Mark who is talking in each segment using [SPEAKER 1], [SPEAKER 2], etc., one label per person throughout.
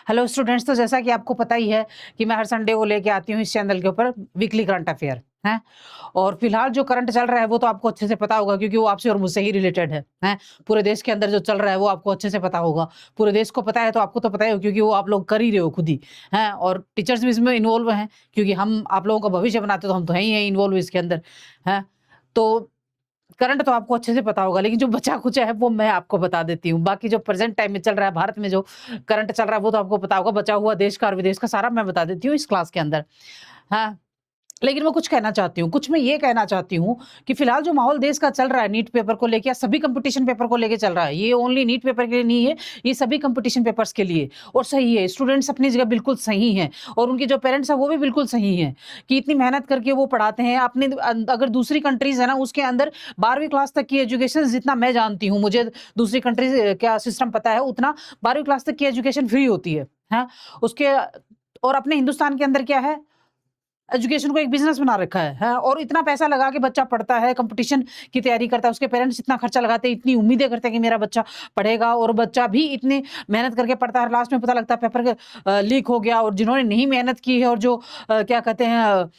[SPEAKER 1] Hello students, तो जैसा कि आपको पता ही है कि मैं हर संडे को लेके आती हूँ इस चैनल के ऊपर वीकली करंट अफेयर हैं। और फिलहाल जो करंट चल रहा है वो तो आपको अच्छे से पता होगा, क्योंकि वो आपसे और मुझसे ही रिलेटेड है हैं। पूरे देश के अंदर जो चल रहा है वो आपको अच्छे से पता होगा। पूरे देश को पता है तो आपको तो पता ही हो, क्योंकि वो आप लोग कर ही रहे हो खुद ही हैं। और टीचर्स भी इसमें इन्वॉल्व हैं, क्योंकि हम आप लोगों का भविष्य बनाते तो हम तो हैं ही हैं इन्वॉल्व इसके अंदर हैं। तो करंट तो आपको अच्छे से पता होगा, लेकिन जो बचा-खुचा है वो मैं आपको बता देती हूँ। बाकी जो प्रेज़ेंट टाइम में चल रहा है, भारत में जो करंट चल रहा है वो तो आपको पता होगा। बचा हुआ देश का और विदेश का सारा मैं बता देती हूँ इस क्लास के अंदर। हाँ। लेकिन मैं कुछ कहना चाहती हूँ, कुछ मैं ये कहना चाहती हूँ कि फिलहाल जो माहौल देश का चल रहा है नीट पेपर को लेके या सभी कॉम्पिटिशन पेपर को लेके चल रहा है, ये ओनली नीट पेपर के लिए नहीं है, ये सभी कॉम्पिटिशन पेपर्स के लिए। और सही है, स्टूडेंट्स अपनी जगह बिल्कुल सही हैं और उनके जो पेरेंट्स हैं वो भी बिल्कुल सही हैं कि इतनी मेहनत करके वो पढ़ाते हैं। अपने अगर दूसरी कंट्रीज़ है ना, उसके अंदर 12वीं क्लास तक की एजुकेशन जितना मैं जानती हूँ, मुझे दूसरी कंट्रीज़ क्या सिस्टम पता है, उतना 12वीं क्लास तक की एजुकेशन फ्री होती है। हाँ, उसके और अपने हिंदुस्तान के अंदर क्या है, एजुकेशन को एक बिज़नेस बना रखा है? और इतना पैसा लगा के बच्चा पढ़ता है, कॉम्पिटिशन की तैयारी करता है, उसके पेरेंट्स इतना खर्चा लगाते हैं, इतनी उम्मीदें करते हैं कि मेरा बच्चा पढ़ेगा और बच्चा भी इतनी मेहनत करके पढ़ता है, लास्ट में पता लगता है पेपर लीक हो गया। और जिन्होंने नहीं मेहनत की है और जो क्या कहते हैं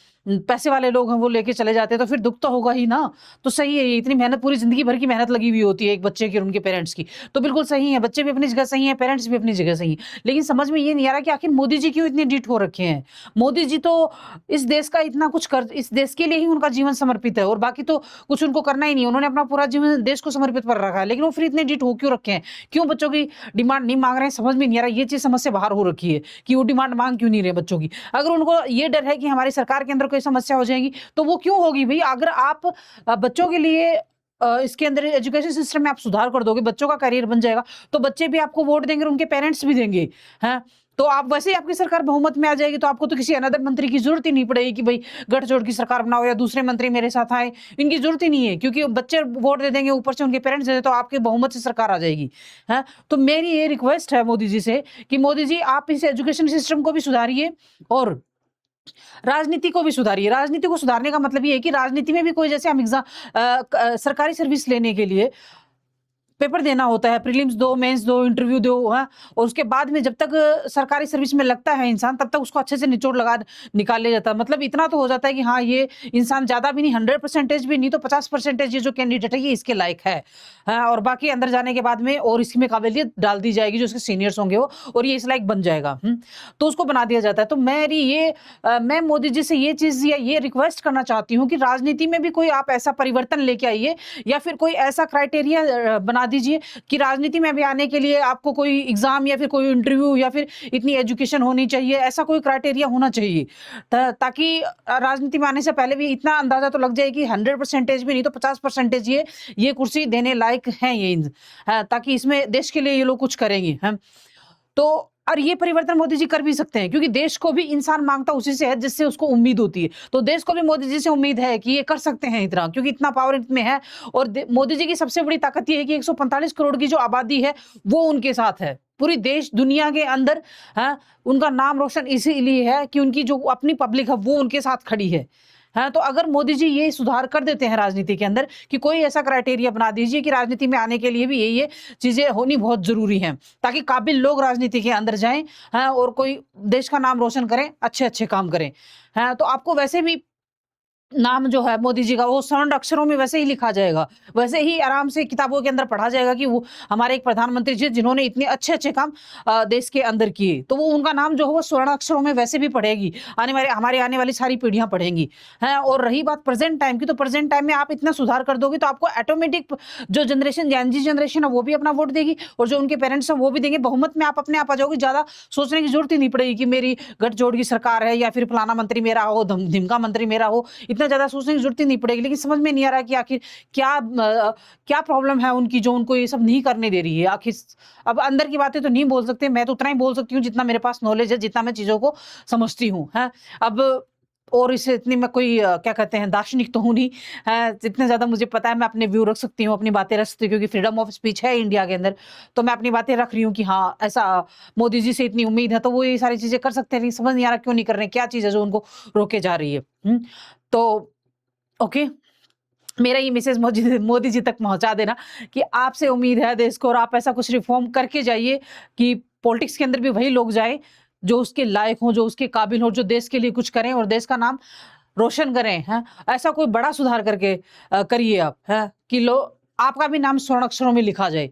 [SPEAKER 1] पैसे वाले लोग हैं वो लेके चले जाते हैं, तो फिर दुःख तो होगा ही ना। तो सही है, ये इतनी मेहनत पूरी ज़िंदगी भर की मेहनत लगी हुई होती है एक बच्चे की और उनके पेरेंट्स की। तो बिल्कुल सही है, बच्चे भी अपनी जगह सही हैं, पेरेंट्स भी अपनी जगह सही हैं। लेकिन समझ में ये नहीं आ रहा कि आखिर मोदी जी क्यों इतने ढीठ हो रखे हैं? मोदी जी तो इस देश का इतना कुछ कर इस देश के लिए ही उनका जीवन समर्पित है और बाकी तो कुछ उनको करना ही नहीं है। उन्होंने अपना पूरा जीवन देश को समर्पित कर रखा है, लेकिन वो फिर इतने ढीठ हो क्यों रखे हैं? क्यों बच्चों की डिमांड नहीं माँग रहे हैं, समझ में नहीं आ रहा। ये चीज़ समझ से बाहर हो रखी है कि वो डिमांड माँग क्यों नहीं रहे बच्चों की। अगर उनको ये डर है कि हमारी सरकार के अंदर कोई समस्या हो जाएगी, तो वो क्यों होगी भई? अगर आप बच्चों के लिए इसके अंदर एजुकेशन सिस्टम में आप सुधार कर दोगे, बच्चों का करियर बन जाएगा, तो बच्चे भी आपको वोट देंगे और उनके पेरेंट्स भी देंगे, हैं? तो आप वैसे ही आपकी सरकार बहुमत में आ जाएगी, तो आपको तो किसी अनदर मंत्री की ज़रूरत ही नहीं पड़ेगी कि भई गठजोड़ की सरकार बनाओ या दूसरे मंत्री मेरे साथ आएँ, इनकी ज़रूरत ही नहीं है, क्योंकि बच्चे वोट दे देंगे, ऊपर से उनके पेरेंट्स दे दें, तो आपके बहुमत से सरकार आ जाएगी, हैं? तो मेरी ये रिक्वेस्ट है मोदी जी से कि मोदी जी आप इस एजुकेशन सिस्टम को भी सुधारिए और राजनीति को भी सुधारिए। राजनीति को सुधारने का मतलब ये है कि राजनीति में भी कोई, जैसे हम सरकारी सर्विस लेने के लिए पेपर देना होता है, प्रीलिम्स दो, मेंस दो, इंटरव्यू दो, हाँ? और उसके बाद में जब तक सरकारी सर्विस में लगता है इंसान, तब तक उसको अच्छे से निचोड़ लगा निकाल लिया जाता है। मतलब इतना तो हो जाता है कि हाँ, ये इंसान ज़्यादा भी नहीं, 100% भी नहीं तो 50% ये जो कैंडिडेट है ये इसके लायक है। हाँ, और बाकी अंदर जाने के बाद में और इसमें काबिलियत डाल दी जाएगी जो उसके सीनियर्स होंगे वो, और ये इस लायक बन जाएगा। तो उसको बना दिया जाता है। तो मैं मोदी जी से ये चीज़ या ये रिक्वेस्ट करना चाहती हूँ कि राजनीति में भी कोई आप ऐसा परिवर्तन लेके आइए या फिर कोई ऐसा क्राइटेरिया बना दीजिए कि राजनीति में भी आने के लिए आपको कोई एग्ज़ाम या फिर कोई इंटरव्यू या फिर इतनी एजुकेशन होनी चाहिए, ऐसा कोई क्राइटेरिया होना चाहिए। ताकि राजनीति में आने से पहले भी इतना अंदाज़ा तो लग जाए कि 100% भी नहीं तो 50% ये कुर्सी देने लायक हैं ये ताकि इसमें देश के लिए ये लोग कुछ करेंगे, हैं। तो और ये परिवर्तन मोदी जी कर भी सकते हैं, क्योंकि देश को भी इंसान माँगता उसी से है जिससे उसको उम्मीद होती है। तो देश को भी मोदी जी से उम्मीद है कि ये कर सकते हैं इतना, क्योंकि इतना पावर इनमें है। और मोदी जी की सबसे बड़ी ताकत ये है कि 145 करोड़ की जो आबादी है, वो उनके साथ है। पूरी देश दुनिया के अंदर उनका नाम रोशन इसीलिए है कि उनकी जो अपनी पब्लिक है, वो उनके साथ खड़ी है। हाँ, तो अगर मोदी जी ये सुधार कर देते हैं राजनीति के अंदर कि कोई ऐसा क्राइटेरिया बना दीजिए कि राजनीति में आने के लिए भी ये चीज़ें होनी बहुत ज़रूरी हैं, ताकि काबिल लोग राजनीति के अंदर जाएँ, हाँ, और कोई देश का नाम रोशन करें, अच्छे-अच्छे काम करें। हाँ, तो आपको वैसे भी नाम जो है मोदी जी का वो स्वर्ण अक्षरों में वैसे ही लिखा जाएगा। वैसे ही आराम से किताबों के अंदर पढ़ा जाएगा कि वो हमारे एक प्रधानमंत्री जी जिन्होंने इतने अच्छे-अच्छे काम देश के अंदर किए। तो वो उनका नाम जो है वो स्वर्ण अक्षरों में वैसे भी पढ़ेगी। हमारे आने वाली सारी पीढ़ियाँ पढ़ेंगी। हैं, और रही बात प्रेज़ेंट टाइम की, तो प्रेज़ेंट टाइम में आप इतना सुधार कर दोगे तो आपको ऑटोमेटिक जो जनरेशन जेन ज़ी जनरेशन है वो भी अपना वोट देगी और जो उनके पेरेंट्स हैं वो भी देंगे। बहुमत में आप अपने आप आ जाओगे। ज़्यादा सोचने की ज़रूरत ही नहीं पड़ेगी कि मेरी गठजोड़ की सरकार है या फिर फलाना मंत्री मेरा हो, ढिमका मंत्री मेरा हो। इतना ज़्यादा सोचने की ज़रूरत ही नहीं पड़ेगी। लेकिन समझ में नहीं आ रहा कि आखिर क्या प्रॉब्लम है उनकी जो उनको ये सब नहीं करने दे रही है। आखिर अब अंदर की बातें तो नहीं बोल सकते, मैं तो उतना ही बोल सकती हूँ जितना मेरे पास नॉलेज है, जितना मैं चीज़ों को समझती हूँ, हैं। अब और इससे इतनी मैं कोई क्या कहते हैं दार्शनिक तो हूँ नहीं, जितने ज़्यादा मुझे पता है मैं अपने व्यू रख सकती हूँ, अपनी बातें रख सकती हूँ, क्योंकि फ्रीडम ऑफ स्पीच है इंडिया के अंदर। तो मैं अपनी बातें रख रही हूँ कि हाँ, ऐसा मोदी जी से इतनी उम्मीद है, तो वो ये सारी चीज़ें कर सकते हैं। लेकिन समझ नहीं आ रहा क्यों नहीं कर रहे हैं, क्या चीज़ है जो उनको रोके जा रही है? तो ओके, मेरा ये मैसेज मोदी जी तक पहुँचा देना कि आपसे उम्मीद है देश को और आप ऐसा कुछ रिफ़ॉर्म करके जाइए कि पॉलिटिक्स के अंदर भी वही लोग जाए जो उसके लायक हों, जो उसके काबिल हों, जो देश के लिए कुछ करें और देश का नाम रोशन करें। हैं, ऐसा कोई बड़ा सुधार करके करिए आप, है कि लो आपका भी नाम स्वर्ण अक्षरों में लिखा जाए।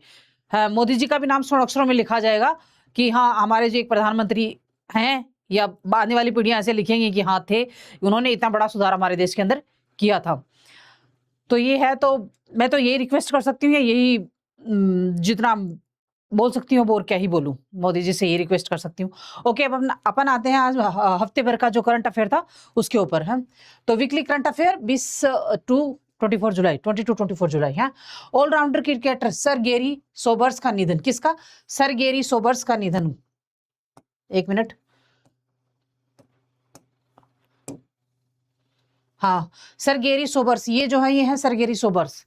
[SPEAKER 1] है, मोदी जी का भी नाम स्वर्ण अक्षरों में लिखा जाएगा कि हाँ, हमारे जो एक प्रधानमंत्री हैं, या आने वाली पीढ़ियां ऐसे लिखेंगी कि हाँ थे, उन्होंने इतना बड़ा सुधार हमारे देश के अंदर किया था। तो ये है, तो मैं तो यही रिक्वेस्ट कर सकती हूँ, या यही जितना बोल सकती हूँ, और क्या ही बोलूँ, मोदी जी से यही रिक्वेस्ट कर सकती हूँ। ओके, अब अपन आते हैं आज हफ्ते भर का जो करंट अफेयर था उसके ऊपर है। तो वीकली करंट अफेयर 20 टू 24 जुलाई 20 टू 24 जुलाई है। Allrounder cricketer sir Garry Sobers का निधन। किसका? सर गैरी सोबर्स का निधन। एक मिनट। हाँ, सर गैरी सोबर्स, ये जो है ये है sir Garry Sobers.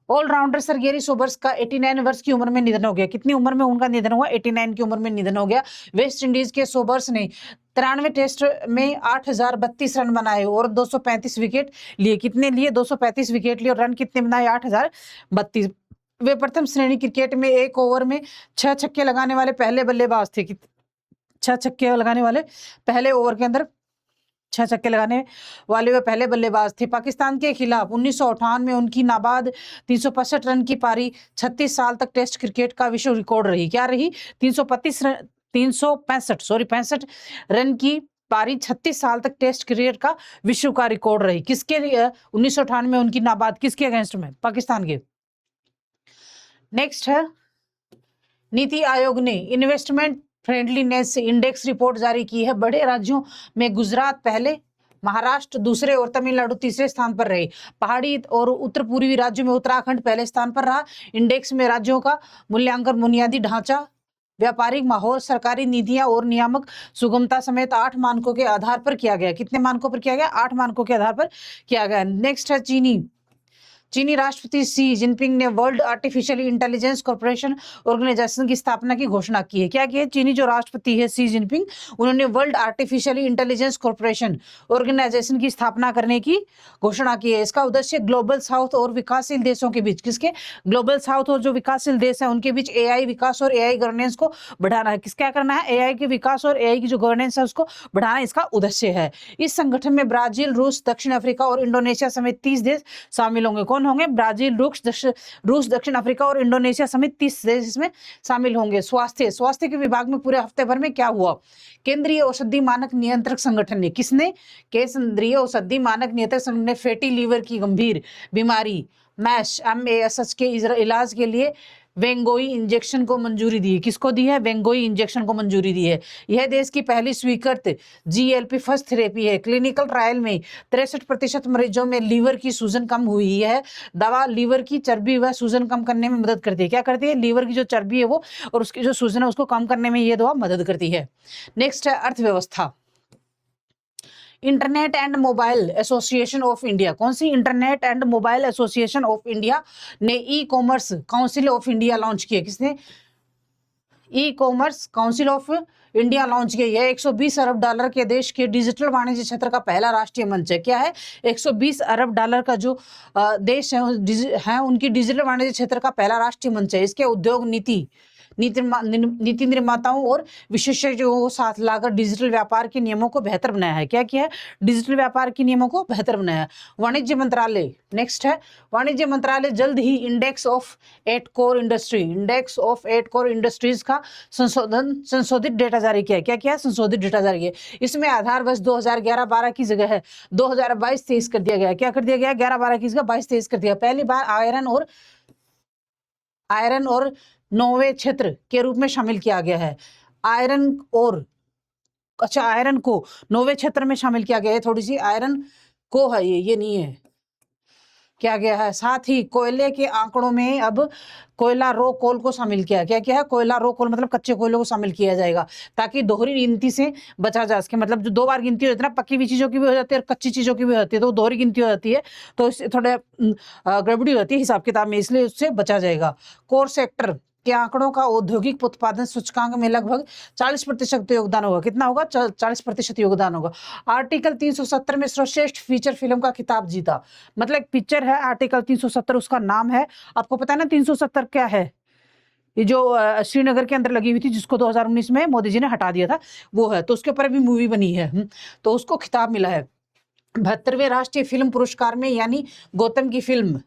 [SPEAKER 1] Allrounder sir Garry Sobers का 89 वर्ष की उम्र में निधन हो गया। कितनी उम्र में उनका निधन हुआ? 89 की उम्र में निधन हो गया। वेस्ट इंडीज के सोबर्स ने 93 टेस्ट में 8032 रन बनाए और 235 विकेट लिए। कितने लिए? 235 विकेट लिए। और रन कितने बनाए? 8032। वे प्रथम श्रेणी क्रिकेट में एक ओवर में 6 छक्के लगाने वाले पहले बल्लेबाज थे। 6 छक्के लगाने वाले पहले ओवर के अंदर 6 छक्के लगाने वाले वे पहले बल्लेबाज थे। पाकिस्तान के खिलाफ 1958 में उनकी नाबाद 365 रन की पारी 36 साल तक टेस्ट क्रिकेट का विश्व रिकॉर्ड रही। क्या रही? 365 रन की पारी 36 साल तक टेस्ट क्रिकेट का विश्व का रिकॉर्ड रही। किसके लिए? 1958 में उनकी नाबाद, किसके अगेंस्ट में? पाकिस्तान के। नेक्स्ट है, नीति आयोग ने इन्वेस्टमेंट फ्रेंडलीनेस इंडेक्स रिपोर्ट जारी की है। बड़े राज्यों में गुजरात पहले, महाराष्ट्र दूसरे और तमिलनाडु तीसरे स्थान पर रहे। पहाड़ी और उत्तर पूर्वी राज्यों में उत्तराखंड पहले स्थान पर रहा। इंडेक्स में राज्यों का मूल्यांकन बुनियादी ढांचा, व्यापारिक माहौल, सरकारी नीतियां और नियामक सुगमता समेत 8 मानकों के आधार पर किया गया। कितने मानकों पर किया गया? 8 मानकों के आधार पर किया गया। नेक्स्ट है चीनी राष्ट्रपति शी जिनपिंग ने world artificial intelligence corporation organisation की स्थापना की घोषणा की है। क्या की है? चीनी जो राष्ट्रपति है शी जिनपिंग, उन्होंने world artificial intelligence corporation organisation की स्थापना करने की घोषणा की है। इसका उद्देश्य ग्लोबल साउथ और विकासशील देशों के बीच, किसके? ग्लोबल साउथ और जो विकासशील देश है उनके बीच एआई विकास और एआई गवर्नेंस को बढ़ाना है। क्या करना है? एआई के विकास और एआई की जो गवर्नेंस है उसको बढ़ाना इसका उद्देश्य है। इस संगठन में ब्राजील, रूस, दक्षिण अफ्रीका और इंडोनेशिया समेत 30 देश शामिल होंगे। कौन होंगे? ब्राजील, रूस, दक्षिण अफ्रीका और इंडोनेशिया समेत 30 देश इसमें शामिल होंगे। स्वास्थ्य के विभाग में पूरे हफ्ते भर में क्या हुआ? केंद्रीय औषधि मानक नियंत्रक संगठन ने, किसने? केंद्रीय औषधि मानक नियंत्रक संगठन ने फैटी लीवर की गंभीर बीमारी MASH के इलाज के लिए वेंगोई इंजेक्शन को मंजूरी दी है। किसको दी है? वेंगोई इंजेक्शन को मंजूरी दी है। यह देश की पहली स्वीकृत GLP फर्स्ट थेरेपी है। क्लिनिकल ट्रायल में 63% मरीजों में लीवर की सूजन कम हुई है। दवा लीवर की चर्बी व सूजन कम करने में मदद करती है। क्या करती है? लीवर की जो चर्बी है वो और उसकी जो सूजन है उसको कम करने में ये दवा मदद करती है। नेक्स्ट है अर्थव्यवस्था। Internet and mobile association of India. कौन सी? Internet and mobile association of India ने e commerce council of India launch किया। किसने? E commerce council of India launch किया। यह 120 अरब डॉलर के देश के डिजिटल वाणिज्य क्षेत्र का पहला राष्ट्रीय मंच है। क्या है? 120 अरब डॉलर का जो देश है उनकी डिजिटल वाणिज्य क्षेत्र का पहला राष्ट्रीय मंच है। इसके उद्योग नीति निर्माताओं और विशेषज्ञों को साथ लाकर डिजिटल व्यापार के नियमों को बेहतर बनाया है। क्या किया है? डिजिटल व्यापार के नियमों को बेहतर बनाया है। वाणिज्य मंत्रालय। नेक्स्ट है, वाणिज्य मंत्रालय जल्द ही इंडेक्स ऑफ 8 कोर इंडस्ट्रीज का संशोधित डेटा जारी किया है। क्या किया? संशोधित डेटा जारी किया। इसमें आधार वर्ष 2011-12 की जगह है 2022-23 कर दिया गया। क्या कर दिया गया? 11-12 की जगह 22-23 कर दिया। पहली बार आयरन और नौवे क्षेत्र के रूप में शामिल किया गया है। आयरन को नौवे क्षेत्र में शामिल किया गया है। थोड़ी सी आयरन को है, ये नहीं है, क्या गया है। साथ ही कोयले के आंकड़ों में अब कोयला रो कोल को शामिल किया। क्या है? कोयला रो कोल मतलब कच्चे कोयले को शामिल किया जाएगा ताकि दोहरी गिनती से बचा जा सके। मतलब जो 2 बार गिनती हो जाती है ना, पक्की हुई चीजों की भी हो जाती है और कच्ची चीजों की भी होती है, तो दोहरी गिनती हो जाती है, तो इससे थोड़ा गड़बड़ी होती है हिसाब किताब में, इसलिए उससे बचा जाएगा। कोर सेक्टर के आंकड़ों का औद्योगिक उत्पादन सूचकांक में लगभग 40% योगदान होगा। कितना होगा? 40% योगदान होगा। आर्टिकल 370 में सर्वश्रेष्ठ फीचर फिल्म का खिताब जीता। मतलब एक पिक्चर है आर्टिकल 370, उसका नाम है, आपको पता है ना 370 क्या है? ये जो श्रीनगर के अंदर लगी हुई थी, जिसको 2019 में मोदी जी ने हटा दिया था, वो है। तो उसके ऊपर भी मूवी बनी है। तो उसको खिताब मिला है 72वें राष्ट्रीय फिल्म पुरस्कार में, यानी गौतम की फिल्म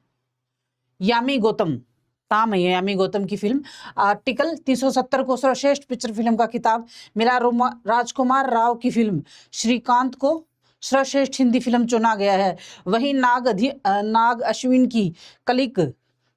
[SPEAKER 1] यामी गौतम, ताम है यामी गौतम की फिल्म। आर्टिकल 370 को सर्वश्रेष्ठ पिक्चर फिल्म का खिताब मिला। राजकुमार राव की फिल्म श्रीकांत को सर्वश्रेष्ठ हिंदी फिल्म चुना गया है। वहीं नाग अश्विन की कलिक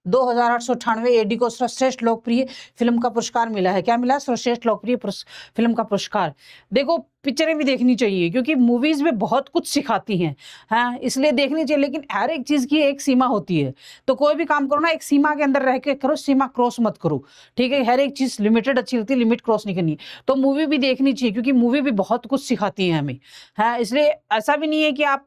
[SPEAKER 1] 2898 एडी को सर्वश्रेष्ठ लोकप्रिय फिल्म का पुरस्कार मिला है। क्या मिला? सर्वश्रेष्ठ लोकप्रिय फिल्म का पुरस्कार। देखो, पिक्चरें भी देखनी चाहिए क्योंकि मूवीज में बहुत कुछ सिखाती हैं, हाँ, इसलिए देखनी चाहिए। लेकिन हर एक चीज की एक सीमा होती है। तो कोई भी काम करो ना, एक सीमा के अंदर रह के करो, सीमा क्रॉस मत करो, ठीक है। हर एक चीज लिमिटेड अच्छी लगती है, लिमिट क्रॉस नहीं करनी। तो मूवी भी देखनी चाहिए क्योंकि मूवी भी बहुत कुछ सिखाती है हमें, हाँ। इसलिए ऐसा भी नहीं है कि आप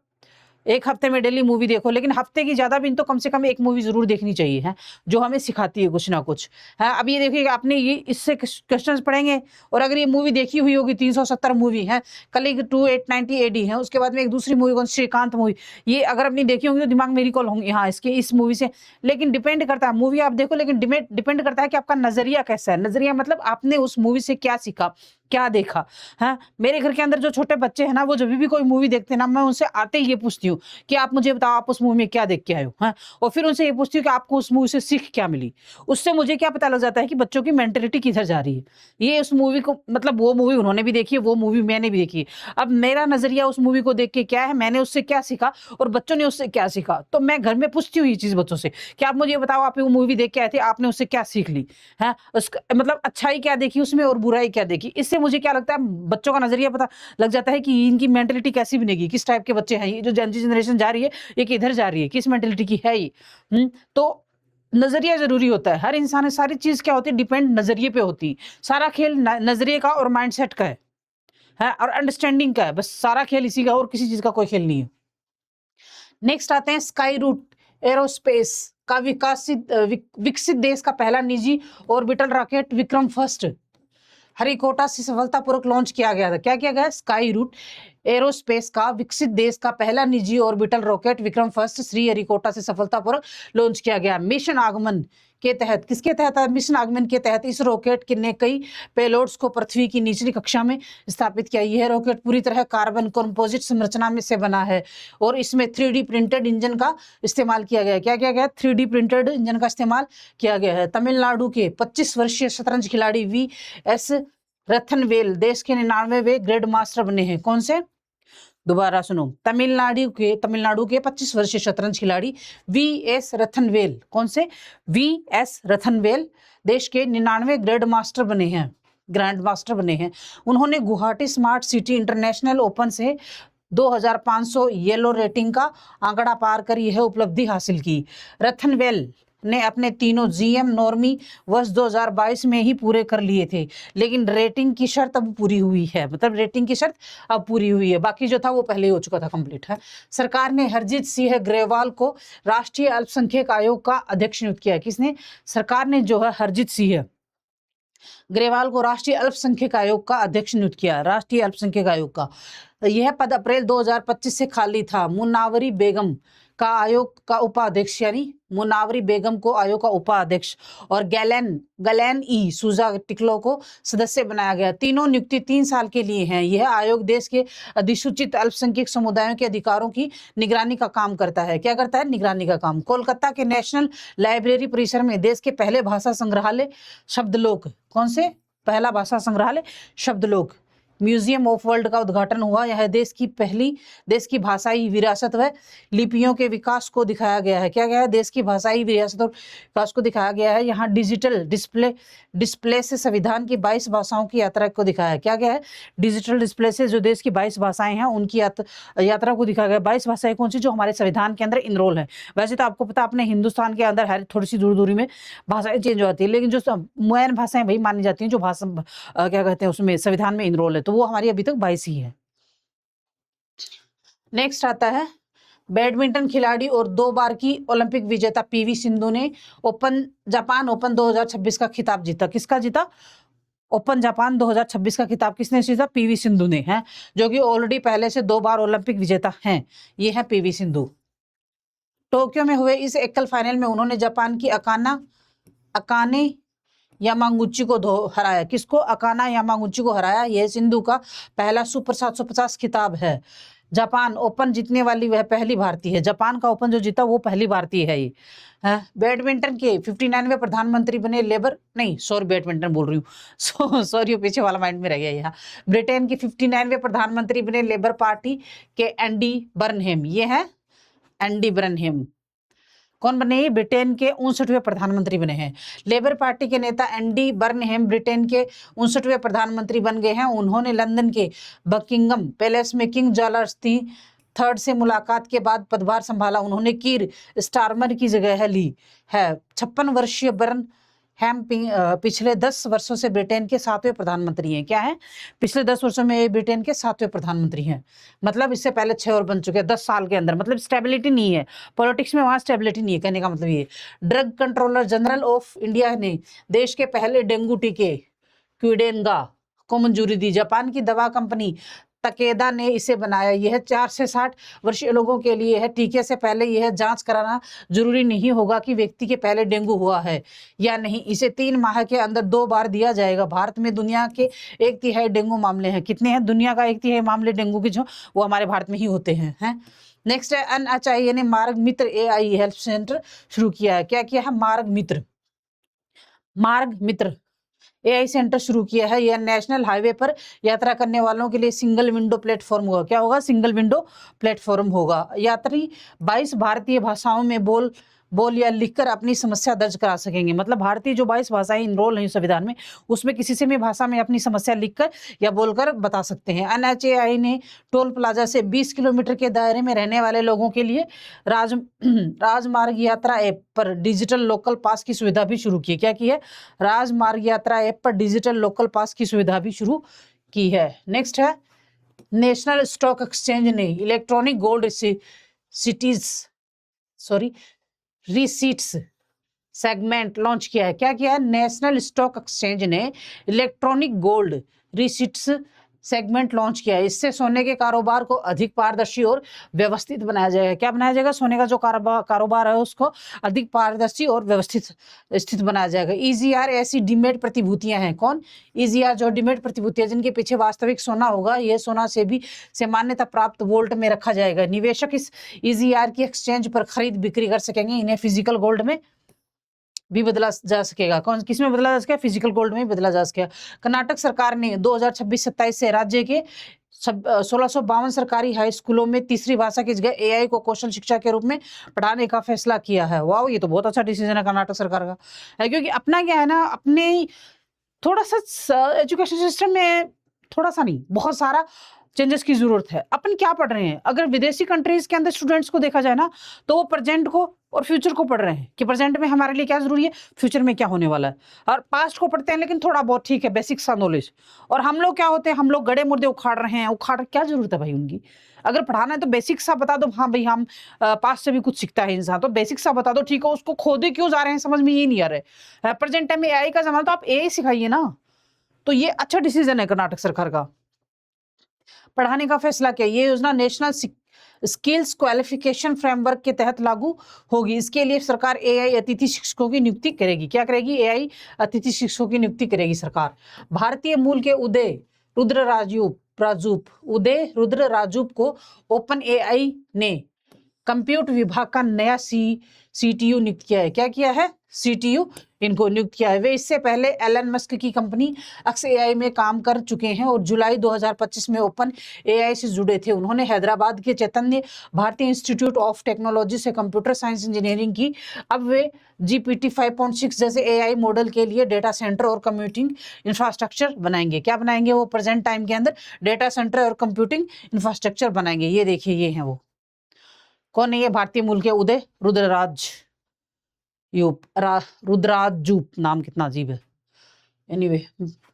[SPEAKER 1] एक हफ्ते में डेली मूवी देखो, लेकिन हफ्ते की ज्यादा भी तो कम से कम एक मूवी जरूर देखनी चाहिए, है, जो हमें सिखाती है कुछ ना कुछ, है। अब ये देखिए, आपने ये इससे क्वेश्चंस पढ़ेंगे, और अगर ये मूवी देखी हुई होगी, 370 मूवी है, कलिग 2890 एडी है, उसके बाद में एक दूसरी मूवी कौन, श्रीकांत मूवी, ये अगर अपनी देखी होंगी तो दिमाग में रिकॉल होंगी, हाँ, इसके इस मूवी से। लेकिन डिपेंड करता है, मूवी आप देखो, लेकिन डिपेंड करता है कि आपका नजरिया कैसा है। नजरिया मतलब आपने उस मूवी से क्या सीखा, क्या देखा, है। मेरे घर के अंदर जो छोटे बच्चे हैं ना, वो जब भी कोई मूवी देखते हैं ना, मैं उनसे आते ही ये पूछती हूँ कि आप मुझे बताओ, आप उस मूवी में क्या देख के आए हो, हैं। और फिर उनसे ये पूछती हूँ कि आपको उस मूवी से सीख क्या मिली। उससे मुझे क्या पता लग जाता है कि बच्चों की मेंटेलिटी किधर जा रही है। ये उस मूवी को, मतलब वो मूवी उन्होंने भी देखी है, वो मूवी मैंने भी देखी है। अब मेरा नजरिया उस मूवी को देख के क्या है, मैंने उससे क्या सीखा और बच्चों ने उससे क्या सीखा, तो मैं घर में पूछती हूँ ये चीज बच्चों से कि आप मुझे बताओ, आप वो मूवी देख के आए थे, आपने उससे क्या सीख ली, है, उसका मतलब अच्छाई क्या देखी उसमें और बुराई क्या देखी। इससे मुझे क्या लगता है, बच्चों का नजरिया पता लग जाता है कि इनकी मेंटेलिटी कैसी बनेगी, किस टाइप के बच्चे हैं, ये जो जेनजी जनरेशन जा रही है, ये किधर जा रही है, किस मेंटेलिटी की है ये। तो नजरिया जरूरी होता है। हर इंसान, सारी चीज क्या होती है, डिपेंड नजरिए पे होती है। सारा खेल नजरिए का और माइंडसेट का है और अंडरस्टैंडिंग का है, बस सारा खेल इसी का, और किसी चीज का कोई खेल नहीं है। नेक्स्ट आते हैं, स्काई रूट एरोस्पेस का विकसित देश का पहला निजी orbital rocket Vikram first Harikota से सफलतापूर्वक लॉन्च किया गया था। क्या किया गया? स्काई रूट एरोस्पेस का विकसित देश का पहला निजी orbital rocket Vikram first Shri Harikota से सफलतापूर्वक लॉन्च किया गया। मिशन आगमन के तहत, किसके तहत? मिशन आगमन के तहत इस रॉकेट ने कई पेलोड्स को पृथ्वी की निचली कक्षा में स्थापित किया। यह रॉकेट पूरी तरह कार्बन कंपोजिट संरचना में से बना है और इसमें 3D प्रिंटेड इंजन का इस्तेमाल किया गया है। क्या किया गया? 3D प्रिंटेड इंजन का इस्तेमाल किया गया है। तमिलनाडु के 25 वर्षीय शतरंज खिलाड़ी VS रथनवेल देश के 99वें ग्रैंड मास्टर बने हैं। कौन से? दोबारा सुनो, तमिलनाडु के 25 वर्षीय शतरंज खिलाड़ी VS रथनवेल, कौन से? VS रथनवेल देश के 99वें ग्रैंड मास्टर बने हैं। उन्होंने Guwahati smart city international open से 2500 येलो रेटिंग का आंकड़ा पार कर यह उपलब्धि हासिल की। रथनवेल ने अपने तीनों GM नॉर्मी वर्ष 2022 में ही पूरे कर लिए थे, लेकिन रेटिंग की शर्त अब पूरी हुई है। मतलब रेटिंग की शर्त अब पूरी हुई है, बाकी जो था वो पहले हो चुका था, कंप्लीट है। सरकार ने हरजीत सिंह ग्रेवाल को राष्ट्रीय अल्पसंख्यक आयोग का अध्यक्ष नियुक्त किया। किसने? सरकार ने जो है हरजीत सिंह ग्रेवाल को राष्ट्रीय अल्पसंख्यक आयोग का अध्यक्ष नियुक्त किया। राष्ट्रीय अल्पसंख्यक आयोग का यह पद अप्रैल 2025 से खाली था। मुनावरी बेगम का आयोग का उपाध्यक्ष, यानी मुनावरी बेगम को आयोग का उपाध्यक्ष, और गैलेन ई सूजा टिकलो को सदस्य बनाया गया। तीनों नियुक्ति 3 साल के लिए हैं। यह आयोग देश के अधिसूचित अल्पसंख्यक समुदायों के अधिकारों की निगरानी का काम करता है। क्या करता है? निगरानी का काम। कोलकाता के नेशनल लाइब्रेरी परिसर में देश के पहले भाषा संग्रहालय शब्दलोक, कौन से? पहला भाषा संग्रहालय शब्दलोक म्यूजियम ऑफ वर्ल्ड का उद्घाटन हुआ। यह देश की भाषाई विरासत व लिपियों के विकास को दिखाया गया है। क्या गया है? देश की भाषाई विरासत और विकास को दिखाया गया है। यहाँ डिजिटल डिस्प्ले से संविधान की 22 भाषाओं की यात्रा को दिखाया है। क्या गया है? डिजिटल डिस्प्ले से जो देश की 22 भाषाएं हैं उनकी यात्रा को दिखाया गया। 22 भाषाएं कौन सी? जो हमारे संविधान के अंदर इनरोल है। वैसे तो आपको पता, अपने हिंदुस्तान के अंदर हर थोड़ी सी दूरी में भाषाएं चेंज हो जाती है, लेकिन जो मेन भाषाएं वही मानी जाती हैं जो भाषा क्या कहते हैं उसमें संविधान में इनरोल है, तो वो हमारी अभी तक 22 ही है। नेक्स्ट आता है, बैडमिंटन खिलाड़ी और 2 बार की ओलंपिक विजेता PV सिंधु ने जापान ओपन 2026 का खिताब जीता। किसका जीता? ओपन जापान 2026 का खिताब किसने जीता? PV सिंधु ने, है, जो कि ऑलरेडी पहले से 2 बार ओलंपिक विजेता हैं। ये है PV सिंधु। टोक्यो में हुए इस एकल फाइनल में उन्होंने जापान की अकाने यामागुची को हराया। किसको? अकाना यामागुची को हराया। यह सिंधु का पहला सुपर 750 खिताब है। जापान ओपन जीतने वाली वह पहली भारतीय है। जापान का ओपन जो जीता वो पहली भारतीय है ये। बैडमिंटन के 59वें प्रधानमंत्री बने लेबर नहीं सॉरी बैडमिंटन बोल रही हूँ सॉरी पीछे वाला माइंड में रह गया यहाँ। ब्रिटेन के 59वें प्रधानमंत्री बने लेबर पार्टी के एंडी बर्नहेम। ये है एंडी बर्नहेम। कौन बने? ब्रिटेन के 59वें प्रधानमंत्री बने हैं। लेबर पार्टी के नेता एंडी बर्नहेम ब्रिटेन के 59वें प्रधानमंत्री बन गए हैं। उन्होंने लंदन के बकिंगम पैलेस में किंग जॉर्ज III से मुलाकात के बाद पदभार संभाला। उन्होंने कीर स्टारमर की जगह ली है। 56 वर्षीय बर्नहेम पिछले 10 वर्षों से ब्रिटेन के 7वें प्रधानमंत्री हैं। क्या है? पिछले 10 वर्षों में ये ब्रिटेन के 7वें प्रधानमंत्री हैं। मतलब इससे पहले 6 और बन चुके हैं 10 साल के अंदर। मतलब स्टेबिलिटी नहीं है पॉलिटिक्स में, वहां स्टेबिलिटी नहीं है। कहने का मतलब ये। Drug controller general of India ने देश के पहले डेंगू टीके क्विडेंगा को मंजूरी दी। जापान की दवा कंपनी तकेदा ने इसे बनाया। यह 4 से 60 वर्षीय लोगों के लिए है। टीके से पहले यह जांच कराना जरूरी नहीं होगा कि व्यक्ति के पहले डेंगू हुआ है या नहीं। इसे 3 माह के अंदर 2 बार दिया जाएगा। भारत में दुनिया के 1/3 डेंगू मामले हैं। कितने हैं? दुनिया का 1/3 मामले डेंगू के जो वो हमारे भारत में ही होते हैं। नेक्स्ट है NHIA ने मार्ग मित्र AI हेल्प सेंटर शुरू किया है। क्या किया है? मार्ग मित्र AI सेंटर शुरू किया है। यह नेशनल हाईवे पर यात्रा करने वालों के लिए सिंगल विंडो प्लेटफॉर्म होगा। क्या होगा? सिंगल विंडो प्लेटफॉर्म होगा। यात्री 22 भारतीय भाषाओं में बोल या लिखकर अपनी समस्या दर्ज करा सकेंगे। मतलब भारतीय जो 22 भाषाएं इनरोल हैं संविधान में, उसमें किसी से भी भाषा में अपनी समस्या लिखकर या बोलकर बता सकते हैं। NHAI ने टोल प्लाजा से 20 किलोमीटर के दायरे में रहने वाले लोगों के लिए राजमार्ग यात्रा ऐप पर डिजिटल लोकल पास की सुविधा भी शुरू की है। क्या की है? राजमार्ग यात्रा ऐप पर डिजिटल लोकल पास की सुविधा भी शुरू की है। नेक्स्ट है नेशनल स्टॉक एक्सचेंज ने electronic gold receipts segment launch किया है। क्या किया है? नेशनल स्टॉक एक्सचेंज ने electronic gold receipts segment launch किया है। इससे सोने के कारोबार को अधिक पारदर्शी और व्यवस्थित बनाया जाएगा। क्या बनाया जाएगा? सोने का जो कारोबार है उसको अधिक पारदर्शी और व्यवस्थित स्थित बनाया जाएगा। EGR ऐसी डीमेट प्रतिभूतियां हैं। कौन? EGR जो डीमेट प्रतिभूतियां जिनके पीछे वास्तविक सोना होगा, यह सोना से मान्यता प्राप्त वोल्ट में रखा जाएगा। निवेशक इस EGR की एक्सचेंज पर खरीद बिक्री कर सकेंगे। इन्हें फिजिकल गोल्ड में भी बदला जा सकेगा। कौन किसमें बदला जा सकेगा? फिजिकल गोल्ड में बदला जा सकेगा। कर्नाटक सरकार ने 2026-27 से राज्य के 1652 सरकारी हाई स्कूलों में तीसरी भाषा की जगह AI को कौशल शिक्षा के रूप में पढ़ाने का फैसला किया है। वाह, ये तो बहुत अच्छा डिसीजन है कर्नाटक सरकार का है। क्योंकि अपना क्या है ना, अपने थोड़ा सा एजुकेशन सिस्टम में थोड़ा सा नहीं बहुत सारा चेंजेस की जरूरत है। अपन क्या पढ़ रहे हैं? अगर विदेशी कंट्रीज के अंदर स्टूडेंट्स को देखा जाए ना, तो वो प्रेजेंट को और फ्यूचर को पढ़ रहे हैं कि प्रेजेंट में हमारे लिए क्या जरूरी है, फ्यूचर में क्या होने वाला है। और पास्ट को पढ़ते हैं लेकिन थोड़ा बहुत ठीक है, बेसिक सा नॉलेज। और हम लोग क्या होते हैं, हम लोग गड़े मुर्दे उखाड़ रहे हैं। क्या जरूरत है भाई उनकी? अगर पढ़ाना है तो बेसिक सा बता दो। हाँ भाई, हम पास्ट से भी कुछ सीखता है इंसान, तो बेसिक सा बता दो, ठीक है। उसको खोदे क्यों जा रहे हैं, समझ में ये नहीं आ रहा है। प्रेजेंट टाइम में AI का जमाना, तो आप AI सिखाइए ना। तो ये अच्छा डिसीजन है कर्नाटक सरकार का, पढ़ाने का फैसला किया। ये योजना नेशनल स्किल्स क्वालिफिकेशन फ्रेमवर्क के तहत लागू होगी। इसके लिए सरकार AI अतिथि शिक्षकों की नियुक्ति करेगी। क्या करेगी? AI अतिथि शिक्षकों की नियुक्ति करेगी सरकार। भारतीय मूल के उदय रुद्र राजूप को ओपन AI ने कंप्यूट विभाग का नया CTU नियुक्त किया है। क्या किया है? CTU इनको नियुक्त किया है। वे इससे पहले एलन मस्क की कंपनी XAI में काम कर चुके हैं और जुलाई 2025 में ओपन AI से जुड़े थे। उन्होंने हैदराबाद के चैतन्य भारतीय इंस्टीट्यूट ऑफ टेक्नोलॉजी से कंप्यूटर साइंस इंजीनियरिंग की। अब वे GPT 5.6 जैसे AI मॉडल के लिए डेटा सेंटर और कंप्यूटिंग इंफ्रास्ट्रक्चर बनाएंगे। क्या बनाएंगे? वो प्रेजेंट टाइम के अंदर डेटा सेंटर और कंप्यूटिंग इंफ्रास्ट्रक्चर बनाएंगे। ये देखिए, ये हैं वो। कौन है ये? भारतीय मूल के उदय रुद्राजूप। नाम कितना अजीब है। एनीवे,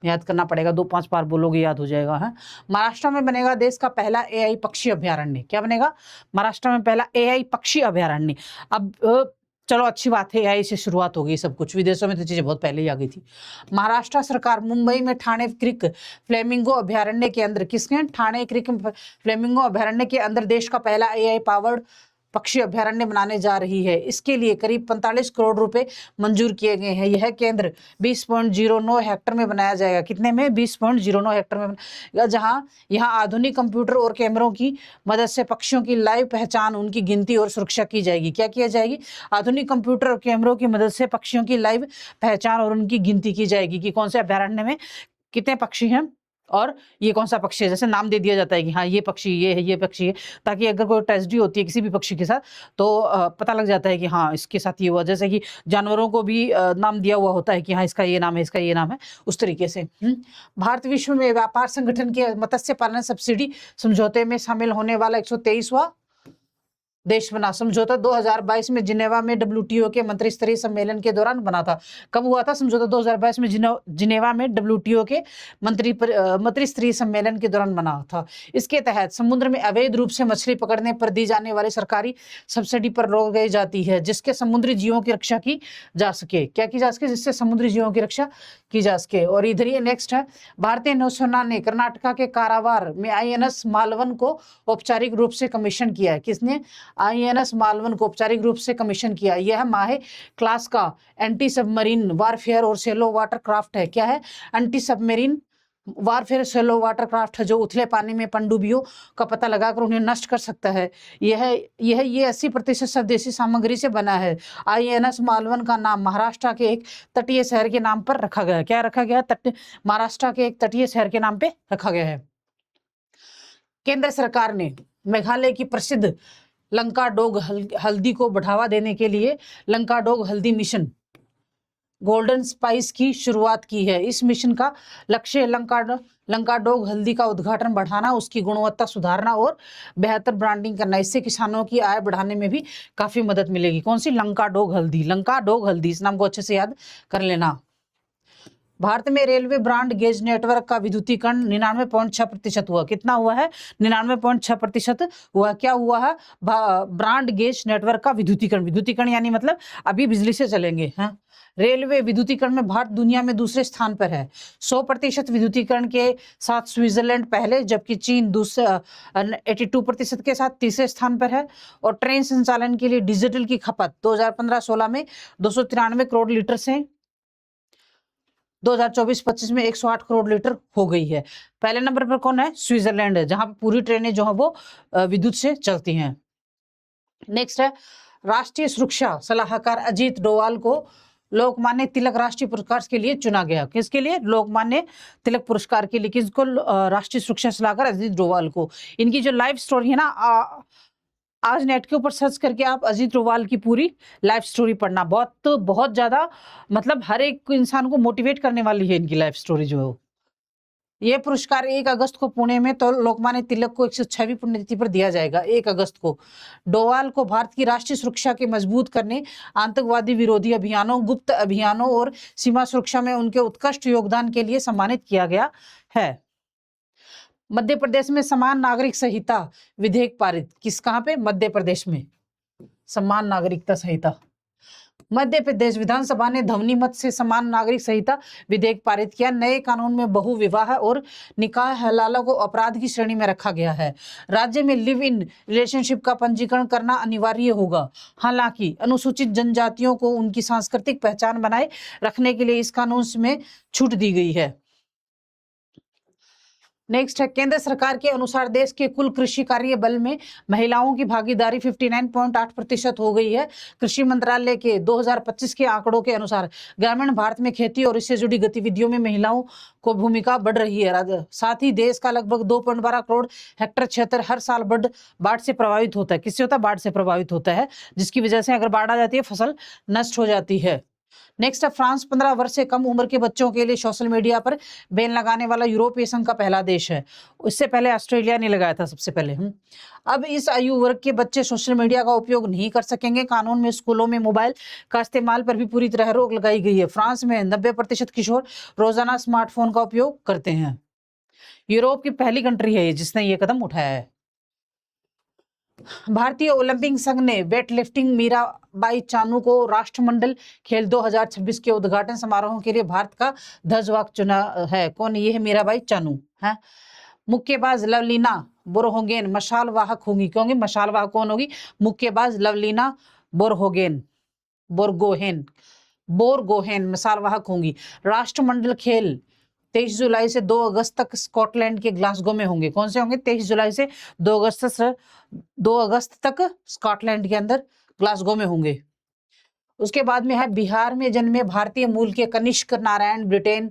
[SPEAKER 1] याद करना पड़ेगा, 2-5 बार बोलोगे याद हो जाएगा। है महाराष्ट्र में बनेगा देश का पहला AI पक्षी अभ्यारण्य। क्या बनेगा? महाराष्ट्र में पहला AI पक्षी अभ्यारण्य। अब चलो अच्छी बात है, AI से शुरुआत हो गई सब कुछ। विदेशों में तो चीजें बहुत पहले ही आ गई थी। महाराष्ट्र सरकार मुंबई में ठाणे क्रिक फ्लेमिंगो अभ्यारण्य के अंदर, किसके? ठाणे क्रिक फ्लेमिंगो अभ्यारण्य के अंदर देश का पहला AI पावर्ड पक्षी अभ्यारण्य बनाने जा रही है। इसके लिए करीब 45 करोड़ रुपए मंजूर किए गए हैं। यह केंद्र 20.09 हेक्टेयर में बनाया जाएगा। कितने में? 20.09 हेक्टेयर में बनाया, जहां यहां आधुनिक कंप्यूटर और कैमरों की मदद से पक्षियों की लाइव पहचान, उनकी गिनती और सुरक्षा की जाएगी। क्या किया जाएगी? आधुनिक कंप्यूटर और कैमरों की मदद से पक्षियों की लाइव पहचान और उनकी गिनती की जाएगी कि कौन से अभ्यारण्य में कितने पक्षी हैं और ये कौन सा पक्षी है। जैसे नाम दे दिया जाता है कि हाँ ये पक्षी ये है, ये पक्षी है, ताकि अगर कोई ट्रेजेडी होती है किसी भी पक्षी के साथ तो पता लग जाता है कि हाँ इसके साथ ये हुआ। जैसे कि जानवरों को भी नाम दिया हुआ होता है कि हाँ इसका ये नाम है, इसका ये नाम है, उस तरीके से। भारत विश्व में व्यापार संगठन के मत्स्य पालन सब्सिडी समझौते में शामिल होने वाला 123वां देश बना। समझौता 2022 में जिनेवा में WTO के मंत्री स्तरीय सम्मेलन के दौरान बना था। कब हुआ था समझौता? 2022 में जिनेवा में WTO के मंत्री स्तरीय सम्मेलन के दौरान बना था। इसके तहत समुद्र में अवैध रूप से मछली पकड़ने पर दी जाने वाली सरकारी सब्सिडी पर रोक गई जाती है, जिसके समुद्री जीवों की रक्षा की जा सके। क्या की जा सके? जिससे समुद्री जीवों की रक्षा की जा सके। और इधर ही नेक्स्ट है, भारतीय नौसेना ने कर्नाटका के कारावार में INS मालवन को औपचारिक रूप से कमीशन किया है। किसने? INS मालवन को औपचारिक रूप से कमीशन किया। यह माहे क्लास का एंटी सबमरीन वारफेयर और सेलो वाटर क्राफ्ट है। क्या है? Anti submarine warfare shallow water craft है, जो उथले पानी में पनडुब्बियों का पता लगाकर उन्हें नष्ट कर सकता है। ये 80% स्वदेशी सामग्री से बना है। INS मालवन का नाम महाराष्ट्र के एक तटीय शहर के नाम पर रखा गया। क्या रखा गया? महाराष्ट्र के एक तटीय शहर के नाम पे रखा गया है। केंद्र सरकार ने मेघालय की प्रसिद्ध लंका डोग हल्दी को बढ़ावा देने के लिए लंका डोग हल्दी मिशन गोल्डन स्पाइस की शुरुआत की है। इस मिशन का लक्ष्य लंका डोग हल्दी का उद्घाटन बढ़ाना, उसकी गुणवत्ता सुधारना और बेहतर ब्रांडिंग करना। इससे किसानों की आय बढ़ाने में भी काफी मदद मिलेगी। कौन सी? लंका डोग हल्दी। लंका डोग हल्दी, इस नाम को अच्छे से याद कर लेना। भारत में रेलवे ब्रॉड गेज नेटवर्क का विद्युतीकरण 99.6% हुआ। कितना हुआ है? 99.6% हुआ। क्या हुआ है? ब्रॉड गेज नेटवर्क का विद्युतीकरण यानी मतलब अभी बिजली से चलेंगे। हाँ, रेलवे विद्युतीकरण में भारत दुनिया में दूसरे स्थान पर है। 100% विद्युतीकरण के साथ स्विट्जरलैंड पहले, जबकि चीन 82% के साथ तीसरे स्थान पर है। और ट्रेन संचालन के लिए डिजिटल की खपत 2015-16 में 293 करोड़ लीटर से 2024-25 में 108 करोड़ लीटर हो गई है। पहले नंबर पर कौन है? स्विट्जरलैंड है, जहां पूरी ट्रेनें जो है वो विद्युत से चलती हैं। नेक्स्ट है, राष्ट्रीय सुरक्षा सलाहकार अजीत डोवाल को लोकमान्य तिलक राष्ट्रीय पुरस्कार के लिए चुना गया। किसके लिए? लोकमान्य तिलक पुरस्कार के लिए। किसको? राष्ट्रीय सुरक्षा सलाहकार अजीत डोवाल को। इनकी जो लाइफ स्टोरी है ना, आज नेट के ऊपर सर्च करके आप अजीत डोवाल की पूरी लाइफ स्टोरी पढ़ना। बहुत ज्यादा मतलब हर एक इंसान को मोटिवेट करने वाली है इनकी लाइफ स्टोरी जो है। ये पुरस्कार 1 अगस्त को पुणे में तो लोकमान्य तिलक को 106वीं पुण्यतिथि पर दिया जाएगा, 1 अगस्त को। डोवाल को भारत की राष्ट्रीय सुरक्षा के मजबूत करने, आतंकवादी विरोधी अभियानों, गुप्त अभियानों और सीमा सुरक्षा में उनके उत्कृष्ट योगदान के लिए सम्मानित किया गया है। मध्य प्रदेश में समान नागरिक संहिता विधेयक पारित। कहां पे? मध्य प्रदेश में समान नागरिकता संहिता। मध्य प्रदेश विधानसभा ने ध्वनिमत से समान नागरिक संहिता विधेयक पारित किया। नए कानून में बहु विवाह और निकाह हलाला को अपराध की श्रेणी में रखा गया है। राज्य में लिव इन रिलेशनशिप का पंजीकरण करना अनिवार्य होगा। हालांकि अनुसूचित जनजातियों को उनकी सांस्कृतिक पहचान बनाए रखने के लिए इस कानून में छूट दी गई है। नेक्स्ट है, केंद्र सरकार के अनुसार देश के कुल कृषि कार्य बल में महिलाओं की भागीदारी 59.8% हो गई है। कृषि मंत्रालय के 2025 के आंकड़ों के अनुसार ग्रामीण भारत में खेती और इससे जुड़ी गतिविधियों में महिलाओं को भूमिका बढ़ रही है। साथ ही देश का लगभग 2.12 करोड़ हेक्टेयर क्षेत्र हर साल बाढ़ से प्रभावित होता है। किससे होता है? बाढ़ से प्रभावित होता है, जिसकी वजह से अगर बाढ़ आ जाती है फसल नष्ट हो जाती है। नेक्स्ट है, फ्रांस 15 वर्ष से कम उम्र के बच्चों के लिए सोशल मीडिया पर बैन लगाने वाला यूरोपीय संघ का पहला देश है। इससे पहले ऑस्ट्रेलिया ने लगाया था सबसे पहले। अब इस आयु वर्ग के बच्चे सोशल मीडिया का उपयोग नहीं कर सकेंगे। कानून में स्कूलों में मोबाइल का इस्तेमाल पर भी पूरी तरह रोक लगाई गई है। फ्रांस में 90% किशोर रोजाना स्मार्टफोन का उपयोग करते हैं। यूरोप की पहली कंट्री है जिसने ये कदम उठाया है। भारतीय ओलंपिक संघ ने वेट लिफ्टिंग मीराबाई चानू को राष्ट्रमंडल खेल 2026 के उद्घाटन समारोह के लिए भारत का ध्वजवाहक चुना है। कौन ये है? मीराबाई चानू है। मुक्केबाज लवलीना बोरगोहेन मशाल वाहक होंगी, क्योंकि मशाल वाहक कौन होगी? मुक्केबाज लवलीना बोरगोहेन, बोरगोहेन, बोरगोहेन मशाल वाहक होंगी। राष्ट्रमंडल खेल 23 जुलाई से 2 अगस्त तक स्कॉटलैंड के ग्लासगो में होंगे। कौन से होंगे? 23 जुलाई से 2 अगस्त तक स्कॉटलैंड के अंदर ग्लासगो में होंगे। उसके बाद में है बिहार में जन्मे भारतीय मूल के कनिष्क नारायण ब्रिटेन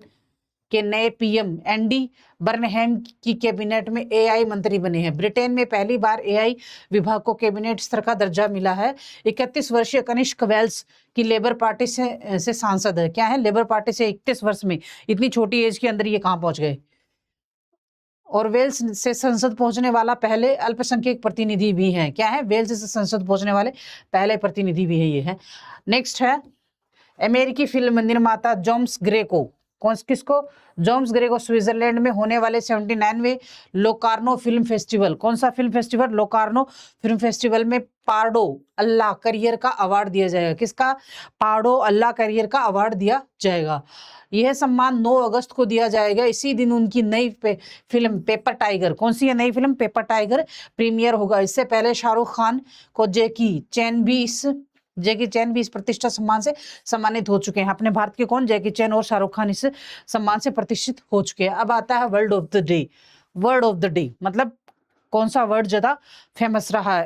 [SPEAKER 1] के नए पीएम एंडी बर्नहैम की कैबिनेट में एआई मंत्री बने हैं। ब्रिटेन में पहली बार एआई विभाग को कैबिनेट स्तर का दर्जा मिला है। 31 वर्षीय कनिष्क वेल्स की लेबर पार्टी से सांसद है। क्या है? लेबर पार्टी से 31 वर्ष में, इतनी छोटी एज के अंदर ये कहां पहुंच गए? और वेल्स से संसद पहुंचने वाला पहले अल्पसंख्यक प्रतिनिधि भी हैं। क्या है? वेल्स से संसद पहुंचने वाले पहले प्रतिनिधि भी है ये है। नेक्स्ट है अमेरिकी फिल्म निर्माता जेम्स ग्रेको, किसको? जेम्स ग्रेको स्विट्जरलैंड में होने वाले 79वें लोकार्नो फिल्म फेस्टिवल, कौन सा film festival? Locarno film festival में पार्डो अल्लाह करियर का अवार्ड दिया जाएगा। किसका? पार्डो अल्लाह करियर का अवार्ड दिया जाएगा। यह सम्मान 9 अगस्त को दिया जाएगा। इसी दिन उनकी नई फिल्म पेपर टाइगर, कौन सी है नई फिल्म? पेपर टाइगर प्रीमियर होगा। इससे पहले शाहरुख खान को जैकी चैन भी इस प्रतिष्ठा सम्मान से सम्मानित हो चुके हैं। अपने भारत के कौन? जैकी चैन और शाहरुख खान इस सम्मान से प्रतिष्ठित हो चुके हैं। अब आता है word of the day. Word of the day मतलब कौन सा वर्ड ज्यादा फेमस रहा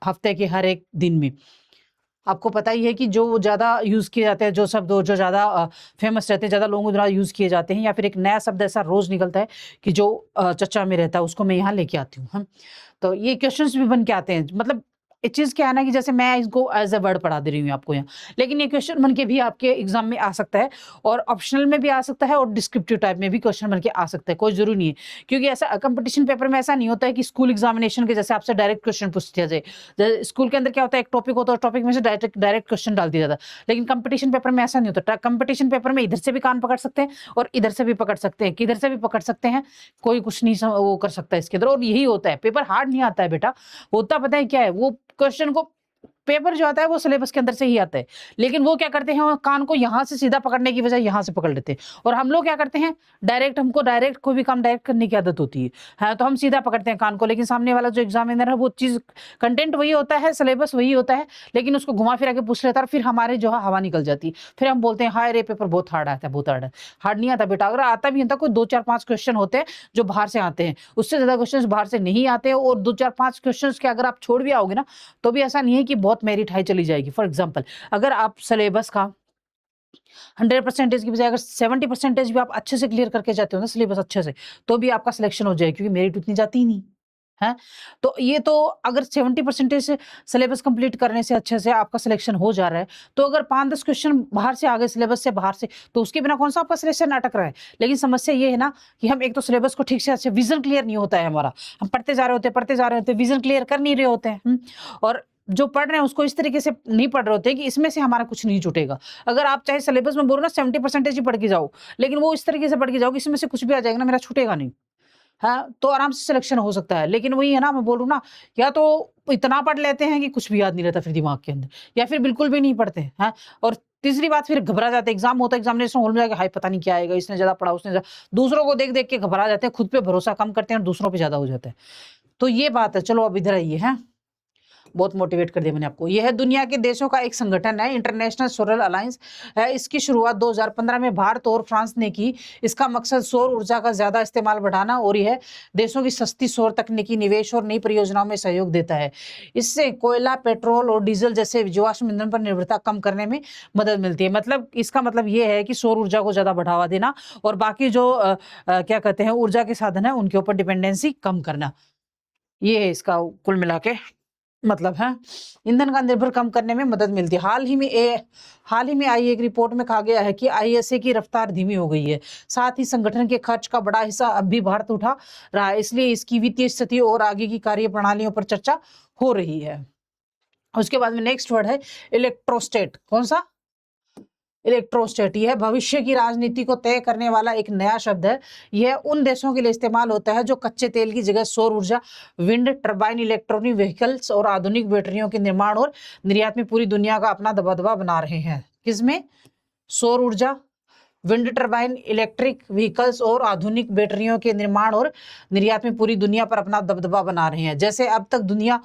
[SPEAKER 1] हफ्ते के हर एक दिन में? आपको पता ही है कि जो ज्यादा यूज किए जाते हैं, जो शब्द जो ज्यादा फेमस रहते हैं, ज्यादा लोगों द्वारा यूज किए जाते हैं, या फिर एक नया शब्द ऐसा रोज निकलता है कि जो चर्चा में रहता है, उसको मैं यहाँ लेके आती हूँ। तो ये क्वेश्चंस भी बन के आते हैं। मतलब एक चीज क्या है ना कि जैसे मैं इसको एज ए वर्ड पढ़ा दे रही हूँ आपको यहाँ, लेकिन ये क्वेश्चन बन के भी आपके एग्जाम में आ सकता है, और ऑप्शनल में भी आ सकता है, और डिस्क्रिप्टिव टाइप में भी क्वेश्चन बन के आ सकता है। कोई जरूरी नहीं है, क्योंकि ऐसा कंपटीशन पेपर में ऐसा नहीं होता है कि स्कूल एग्जामिनेशन के जैसे आपसे डायरेक्ट क्वेश्चन पूछ दिया जाए। जैसे स्कूल के अंदर क्या होता है, एक टॉपिक होता है, टॉपिक में से डायरेक्ट क्वेश्चन डाल दिया जाता है, लेकिन कंपटीशन पेपर में ऐसा नहीं होता। कंपटीशन पेपर में इधर से भी कान पकड़ सकते हैं और इधर से भी पकड़ सकते हैं, किधर से भी पकड़ सकते हैं, कोई कुछ नहीं वो कर सकता है इसके अंदर। और यही होता है, पेपर हार्ड नहीं आता है बेटा, होता पता है क्या है? वो क्वेश्चन को पेपर जो आता है वो सिलेबस के अंदर से ही आता है, लेकिन वो क्या करते हैं, कान को यहाँ से सीधा पकड़ने की बजाय यहाँ से पकड़ लेते हैं। और हम लोग क्या करते हैं, हमको डायरेक्ट कोई भी काम डायरेक्ट करने की आदत होती है, तो हम सीधा पकड़ते हैं कान को, लेकिन सामने वाला जो एग्जामिनर है वो चीज कंटेंट वही होता है, सिलेबस वही होता है, लेकिन उसको घुमा फिरा के पूछ लेता है, फिर हमारे जो है हवा निकल जाती है, फिर हम बोलते हैं हाय रे पेपर बहुत हार्ड आता है, बहुत हार्ड है। हार्ड नहीं आता बेटा, अगर आता भी होता, कोई 2-4-5 क्वेश्चन होते हैं जो बाहर से आते हैं, उससे ज्यादा क्वेश्चन बाहर से नहीं आते, और 2-4-5 क्वेश्चन के अगर आप छोड़ भी आओगे ना, तो भी ऐसा नहीं है कि बहुत मेरिट हाई चली जाएगी। फॉर एग्जाम्पल, अगर आप सिलेबस का 100% की बजाय अगर 70% भी आप अच्छे से क्लियर करके जाते हो ना सिलेबस अच्छे से, तो भी आपका सिलेक्शन हो जाएगा, क्योंकि मेरिट उतनी जाती ही नहीं है। तो ये तो अगर 70% सिलेबस कंप्लीट करने से अच्छे से आपका सिलेक्शन हो जा रहा है, तो अगर 5-10 क्वेश्चन बाहर से आ गए सिलेबस से बाहर से, तो उसके बिना कौन सा आपका सिलेक्शन अटक रहा है। लेकिन समस्या ये है ना कि हम एक तो सिलेबस को ठीक से अच्छे, विजन क्लियर नहीं होता है हमारा, हम पढ़ते जा रहे होते, विजन क्लियर कर नहीं रहे होते हैं, और जो पढ़ रहे हैं उसको इस तरीके से नहीं पढ़ रहे होते कि इसमें से हमारा कुछ नहीं छूटेगा। अगर आप चाहे सिलेबस में बोलो ना 70% ही पढ़ के जाओ, लेकिन वो इस तरीके से पढ़ के जाओ कि इसमें से कुछ भी आ जाएगा ना, मेरा छूटेगा नहीं, हाँ, तो आराम से सिलेक्शन हो सकता है। लेकिन वही है ना, मैं बोलूँ ना, या तो इतना पढ़ लेते हैं कि कुछ भी याद नहीं रहता फिर दिमाग के अंदर, या फिर बिल्कुल भी नहीं पढ़ते हैं। और तीसरी बात, फिर घबरा जाते हैं, एग्जाम होता है, एग्जामिनेशन हॉल में जाके हाय पता नहीं क्या आएगा, इसने ज्यादा पढ़ा, उसने दूसरों को देख देख के घबरा जाते हैं, खुद पे भरोसा कम करते हैं और दूसरों पे ज्यादा हो जाता है। तो ये बात है। चलो अब इधर आइए, है बहुत मोटिवेट कर दिया मैंने आपको। यह है दुनिया के देशों का एक संगठन है, इंटरनेशनल सोलर अलायंस है। इसकी शुरुआत 2015 में भारत और फ्रांस ने की। इसका मकसद सौर ऊर्जा का ज्यादा इस्तेमाल बढ़ाना और यह देशों की सस्ती सौर तकनीकी निवेश और नई परियोजनाओं में सहयोग देता है। इससे कोयला, पेट्रोल और डीजल जैसे जीवाश्म ईंधन पर निर्भरता कम करने में मदद मिलती है। मतलब इसका मतलब यह है कि सौर ऊर्जा को ज्यादा बढ़ावा देना और बाकी जो क्या कहते हैं ऊर्जा के साधन है उनके ऊपर डिपेंडेंसी कम करना, ये है इसका कुल मिला के मतलब है। ईंधन का निर्भर कम करने में मदद मिलती है। हाल ही में आई एक रिपोर्ट में कहा गया है कि आईएसए की रफ्तार धीमी हो गई है, साथ ही संगठन के खर्च का बड़ा हिस्सा अब भी भारत उठा रहा है, इसलिए इसकी वित्तीय स्थिति और आगे की कार्य प्रणालियों पर चर्चा हो रही है। उसके बाद में नेक्स्ट वर्ड है इलेक्ट्रोस्टेट। कौन सा? इलेक्ट्रोस्टेट। यह भविष्य की राजनीति को तय करने वाला एक नया शब्द है। यह उन देशों के लिए इस्तेमाल होता है जो कच्चे तेल की जगह सौर ऊर्जा, विंड टर्बाइन, इलेक्ट्रॉनिक व्हीकल्स और आधुनिक बैटरियों के निर्माण और निर्यात में पूरी दुनिया का अपना दबदबा बना रहे हैं। किसमें? सौर ऊर्जा, विंड टरबाइन, इलेक्ट्रिक व्हीकल्स और आधुनिक बैटरियों के निर्माण और निर्यात में पूरी दुनिया पर अपना दबदबा बना रहे हैं। जैसे अब तक दुनिया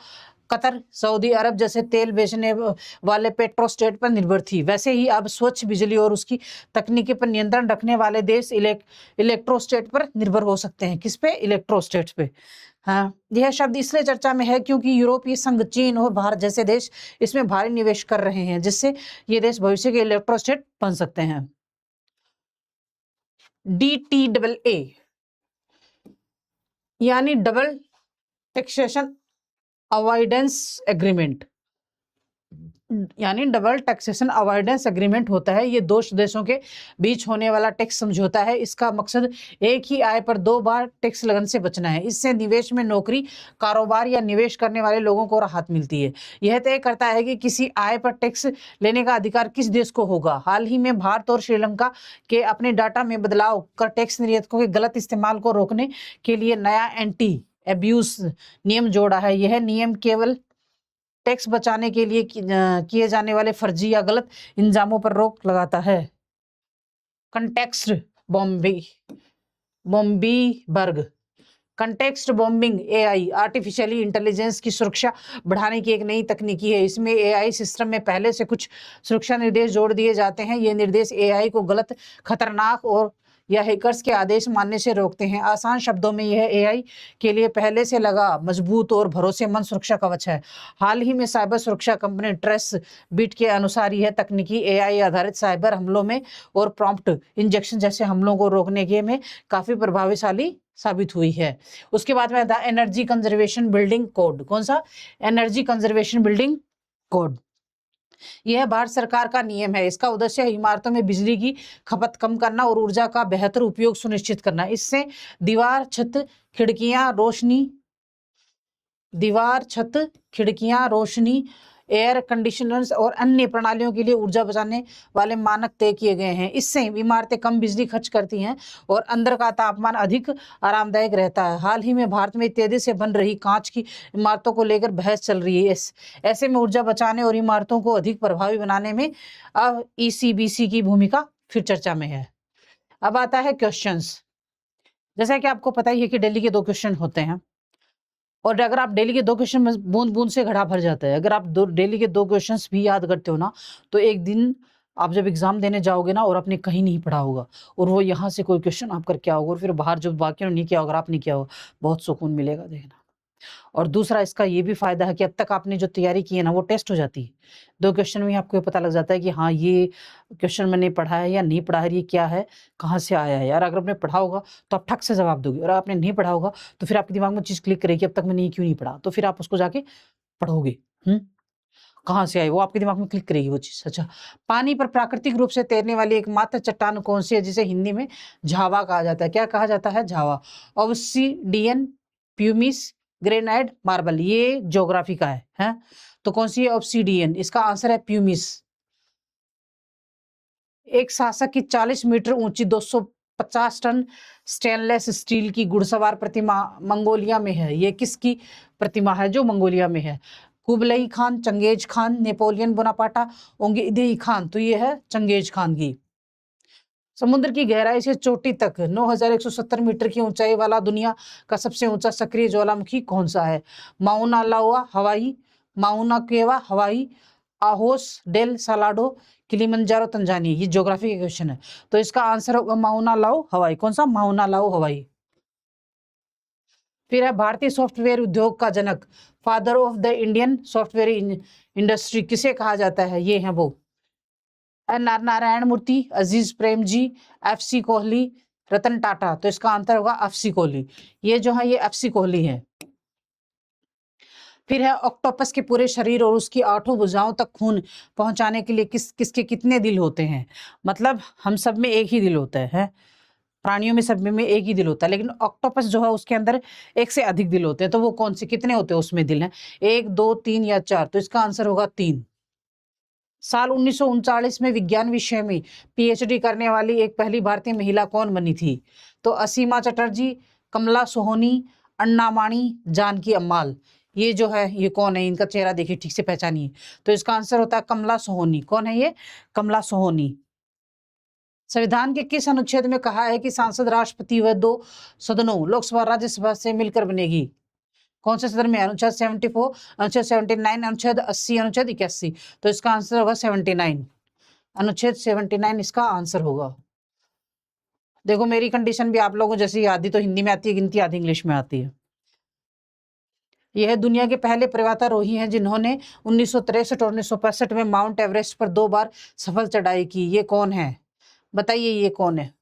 [SPEAKER 1] कतर, सऊदी अरब जैसे तेल बेचने वाले पेट्रोस्टेट पर निर्भर थी, वैसे ही अब स्वच्छ बिजली और उसकी तकनीकी पर नियंत्रण रखने वाले देश इलेक्ट्रोस्टेट पर निर्भर हो सकते हैं। किस पे? इलेक्ट्रोस्टेट पे। हाँ, यह शब्द इसलिए चर्चा में है क्योंकि यूरोपीय संघ, चीन और भारत जैसे देश इसमें भारी निवेश कर रहे हैं, जिससे ये देश भविष्य के इलेक्ट्रोस्टेट बन सकते हैं। DTAA यानी डबल टैक्सेशन अवॉइडेंस एग्रीमेंट, यानी डबल टैक्सेशन अवॉइडेंस एग्रीमेंट होता है। ये दो देशों के बीच होने वाला टैक्स समझौता है। इसका मकसद एक ही आय पर 2 बार टैक्स लगन से बचना है। इससे निवेश में नौकरी, कारोबार या निवेश करने वाले लोगों को राहत मिलती है। यह तय करता है कि किसी आय पर टैक्स लेने का अधिकार किस देश को होगा। हाल ही में भारत और श्रीलंका के अपने डाटा में बदलाव कर टैक्स निर्यातकों के गलत इस्तेमाल को रोकने के लिए नया एंटी एब्यूज नियम जोड़ा है। यह नियम केवल टैक्स बचाने के लिए किए जाने वाले फर्जी या गलत इंजामों पर रोक लगाता है। कंटेक्स्ट बॉम्बीबर्ग, context bombing AI artificially intelligence की सुरक्षा बढ़ाने की एक नई तकनीकी है। इसमें AI सिस्टम में पहले से कुछ सुरक्षा निर्देश जोड़ दिए जाते हैं। ये निर्देश AI को गलत, खतरनाक और या हैकर्स के आदेश मानने से रोकते हैं। आसान शब्दों में यह AI के लिए पहले से लगा मजबूत और भरोसेमंद सुरक्षा कवच है। हाल ही में साइबर सुरक्षा कंपनी ट्रेस बिट के अनुसार यह तकनीकी AI आधारित साइबर हमलों में और प्रॉम्प्ट इंजेक्शन जैसे हमलों को रोकने के में काफ़ी प्रभावशाली साबित हुई है। उसके बाद में था एनर्जी कंजर्वेशन बिल्डिंग कोड। कौन सा? Energy conservation building code. यह भारत सरकार का नियम है। इसका उद्देश्य इमारतों में बिजली की खपत कम करना और ऊर्जा का बेहतर उपयोग सुनिश्चित करना। इससे दीवार, छत, खिड़कियां, रोशनी, एयर कंडीशनर्स और अन्य प्रणालियों के लिए ऊर्जा बचाने वाले मानक तय किए गए हैं। इससे इमारतें कम बिजली खर्च करती हैं और अंदर का तापमान अधिक आरामदायक रहता है। हाल ही में भारत में तेजी से बन रही कांच की इमारतों को लेकर बहस चल रही है। ऐसे में ऊर्जा बचाने और इमारतों को अधिक प्रभावी बनाने में अब ECBC की भूमिका फिर चर्चा में है। अब आता है क्वेश्चंस। जैसा कि आपको पता ही है कि डेली के 2 क्वेश्चन होते हैं, और अगर आप डेली के 2 क्वेश्चन में बूंद बूंद से घड़ा भर जाता है। अगर आप डेली के 2 क्वेश्चंस भी याद करते हो ना, तो एक दिन आप जब एग्जाम देने जाओगे ना और आपने कहीं नहीं पढ़ा होगा और वो यहाँ से कोई क्वेश्चन आप करके आओगे और फिर बाहर जो बाकियों ने नहीं किया होगा, आप नहीं किया होगा, बहुत सुकून मिलेगा देखना। और दूसरा इसका ये भी फायदा है कि अब तक आपने जो तैयारी की है ना, वो टेस्ट हो जाती है। 2 क्वेश्चन में आपको ये पता लग जाता है कि हाँ, ये क्वेश्चन मैंने पढ़ा है या नहीं पढ़ा है, ये क्या है, कहाँ से आया है। यार अगर आपने पढ़ा होगा तो आप ठक से जवाब दोगे, और आपने नहीं पढ़ा होगा तो फिर आपके दिमाग में चीज़ क्लिक करेगी, अब तक मैंने ये क्यों नहीं पढ़ा, तो फिर आप उसको जाके पढ़ोगे। कहाँ से आई वो आपके दिमाग में क्लिक करेगी वो चीज़। अच्छा, पानी पर प्राकृतिक रूप से तैरने वाली एकमात्र चट्टान कौन सी है, जिसे हिंदी में झावा कहा जाता है? क्या कहा जाता है? Jhawa. Obsidian, pumice, granite, marble. ये ज्योग्राफी का है? तो कौन सी है? ऑब्सीडियन। इसका आंसर है प्यूमिस। एक शासक की 40 मीटर ऊंची 250 टन स्टेनलेस स्टील की घुड़सवार प्रतिमा मंगोलिया में है। ये किसकी प्रतिमा है जो मंगोलिया में है? Kublai Khan, Genghis Khan, Napoleon Bonaparte, ओंगिदेई खान। तो ये है चंगेज खान की। समुद्र की गहराई से चोटी तक 9170 मीटर की ऊंचाई वाला दुनिया का सबसे ऊंचा सक्रिय ज्वालामुखी कौन सा है? माउना लावा हवाई, माउना केवा हवाई, आहोस डेल सालाडो, किलिमंजारो तंजानिया। ये ज्योग्राफी का क्वेश्चन है, तो इसका आंसर होगा माउना लाओ हवाई। कौन सा? माउना लाओ हवाई। फिर है भारतीय सॉफ्टवेयर उद्योग का जनक, father of the Indian software industry किसे कहा जाता है? ये है वो नारायण मूर्ति, अजीज प्रेमजी, FC कोहली, रतन टाटा। तो इसका आंसर होगा FC कोहली। ये जो है ये FC कोहली है। फिर है ऑक्टोपस के पूरे शरीर और उसकी 8 भुजाओं तक खून पहुंचाने के लिए किसके कितने दिल होते हैं? मतलब हम सब में एक ही दिल होता है? प्राणियों में सब में एक ही दिल होता है, लेकिन ऑक्टोपस जो है उसके अंदर एक से अधिक दिल होते हैं। तो वो कौन से कितने होते हैं उसमें दिल हैं? 1, 2, 3 या 4? तो इसका आंसर होगा 3। साल 1939 में विज्ञान विषय में PhD करने वाली एक पहली भारतीय महिला कौन बनी थी? तो असीमा चटर्जी, कमला सोहोनी, अन्नामाणी, जानकी अम्माल। ये जो है ये कौन है? इनका चेहरा देखिए ठीक से पहचानिए। तो इसका आंसर होता है कमला सोहोनी। कौन है ये? कमला सोहोनी। संविधान के किस अनुच्छेद में कहा है कि सांसद राष्ट्रपति व 2 सदनों लोकसभा राज्यसभा से मिलकर बनेगी? कौन से सदन में? अनुच्छेद 74, अनुच्छेद 79, अनुच्छेद 80, अनुच्छेद 81। तो इसका आंसर होगा 79। अनुच्छेद 79 इसका आंसर होगा। देखो मेरी कंडीशन भी आप लोगों जैसी, आधी तो हिंदी में आती है गिनती, आधी इंग्लिश में आती है। यह दुनिया के पहले पर्वतारोही हैं जिन्होंने 1963 और 1965 में माउंट एवरेस्ट पर 2 बार सफल चढ़ाई की। ये कौन है? बताइए ये कौन है?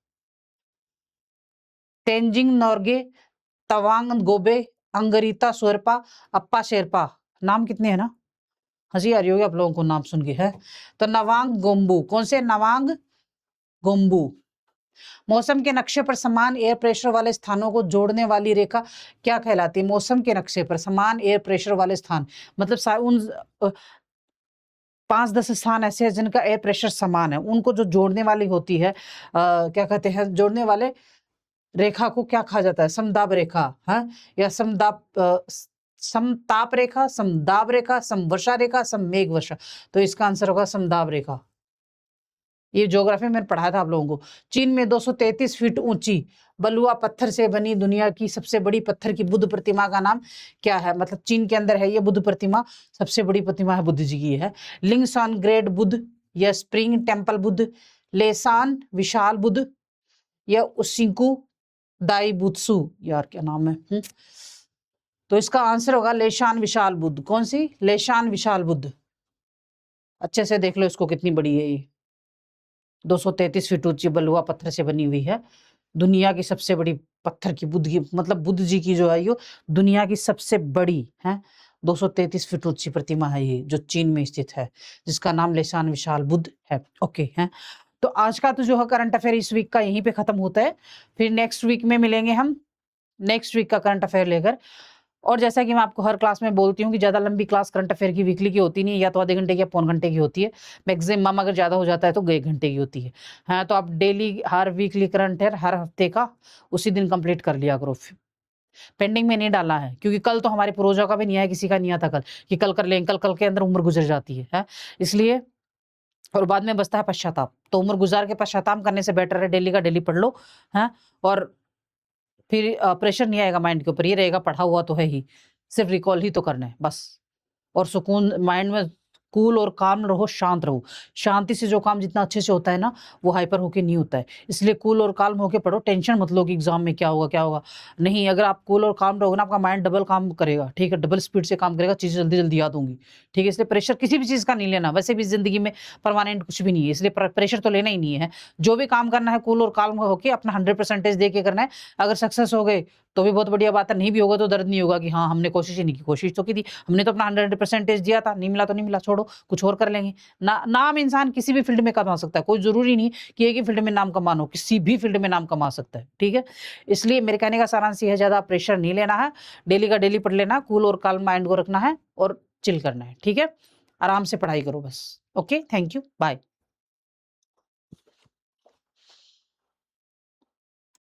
[SPEAKER 1] तेंजिंग नोर्गे, तवांग गोबे, अंगरीता शेरपा, अप्पा शेरपा। नाम कितने हैं ना, हंसी आ रही होगी आप लोगों को नाम सुन के, है तो नवांग गोम्बू। कौन से? नवांग गोम्बू। मौसम के नक्शे पर समान एयर प्रेशर वाले स्थानों को जोड़ने वाली रेखा क्या कहलाती है? मौसम के नक्शे पर समान एयर प्रेशर वाले स्थान, मतलब उन 5-10 स्थान ऐसे हैं जिनका एयर प्रेशर समान है, उनको जो जोड़ने वाली होती है, क्या कहते हैं, जोड़ने वाले रेखा को क्या कहा जाता है? समदाब रेखा, है या समताप रेखा, समदाब रेखा, समवर्षा रेखा, सममेघ वर्षा। तो इसका आंसर होगा समदाब रेखा। ये ज्योग्राफी में पढ़ाया था आप लोगों को। चीन में 233 फीट ऊंची बलुआ पत्थर से बनी दुनिया की सबसे बड़ी पत्थर की बुद्ध प्रतिमा का नाम क्या है? मतलब चीन के अंदर है ये बुद्ध प्रतिमा, सबसे बड़ी प्रतिमा है बुद्ध जी की है। लिंगसान ग्रेट बुद्ध, या स्प्रिंग टेम्पल बुद्ध, लेसान विशाल बुद्ध, या उसिंकू दाई बुत्सु। यार क्या नाम है। तो इसका आंसर होगा लेशान विशाल बुद्ध। कौन सी? लेशान विशाल बुद्ध। अच्छे से देख लो इसको, कितनी बड़ी है ये। 233 फीट ऊंची बलुआ पत्थर से बनी हुई है, दुनिया की सबसे बड़ी पत्थर की बुद्ध की, मतलब बुद्ध जी की जो है ये दुनिया की सबसे बड़ी है 233 फीट ऊंची प्रतिमा है ये, जो चीन में स्थित है, जिसका नाम लेशान विशाल बुद्ध है। ओके है। तो आज का तो जो है करंट अफेयर इस वीक का यहीं पे खत्म होता है। फिर नेक्स्ट वीक में मिलेंगे हम, नेक्स्ट वीक का करंट अफेयर लेकर। और जैसा कि मैं आपको हर क्लास में बोलती हूँ कि ज़्यादा लंबी क्लास करंट अफेयर की वीकली की होती नहीं है, या तो आधे घंटे की या पौन घंटे की होती है। मैक्सिमम अगर ज़्यादा हो जाता है तो 1 घंटे की होती है। हाँ, तो आप डेली हर वीकली करंट अफेयर हर हफ्ते का उसी दिन कंप्लीट कर लिया करो। पेंडिंग में नहीं डालना है, क्योंकि कल तो हमारे प्रोजा का भी नहीं आया, किसी का नहीं आता कल कि कल कर लेंगे, कल के अंदर उम्र गुजर जाती है? इसलिए, और बाद में बचता है पश्चाताप। तो उम्र गुजार के पश्चाताप करने से बेटर है डेली का डेली पढ़ लो, है। और फिर प्रेशर नहीं आएगा माइंड के ऊपर, ये रहेगा पढ़ा हुआ तो है ही, सिर्फ रिकॉल ही तो करना है बस। और सुकून माइंड में, कूल और काम रहो, शांत रहो। शांति से जो काम जितना अच्छे से होता है ना, वो हाइपर होके नहीं होता है। इसलिए कूल और काम होके पढ़ो, टेंशन मत लो कि एग्जाम में क्या होगा क्या होगा। नहीं, अगर आप कूल और काम रहोगे ना, आपका माइंड डबल काम करेगा, ठीक है, डबल स्पीड से काम करेगा, चीज़ें जल्दी जल्दी याद होंगी, ठीक है। इसलिए प्रेशर किसी भी चीज़ का नहीं लेना, वैसे भी जिंदगी में परमानेंट कुछ भी नहीं है, इसलिए प्रेशर तो लेना ही नहीं है। जो भी काम करना है कूल और काम होकर अपना 100% दे के करना है। अगर सक्सेस हो गए तो भी बहुत बढ़िया बात है, नहीं भी होगा तो दर्द नहीं होगा कि हाँ हमने कोशिश ही नहीं की, कोशिश तो की थी, हमने तो अपना 100% दिया था, नहीं मिला तो नहीं मिला, छोड़ो कुछ और कर लेंगे। नाम इंसान किसी भी फील्ड में कमा सकता है, कोई जरूरी नहीं कि एक ही फील्ड में नाम कमाना हो, किसी भी फील्ड में नाम कमा सकता है, ठीक है। इसलिए मेरे कहने का सारांश ये है, ज्यादा प्रेशर नहीं लेना है, डेली का डेली पढ़ लेना, कूल और काल्म माइंड को रखना है और चिल करना है, ठीक है। आराम से पढ़ाई करो बस। Okay, thank you, bye.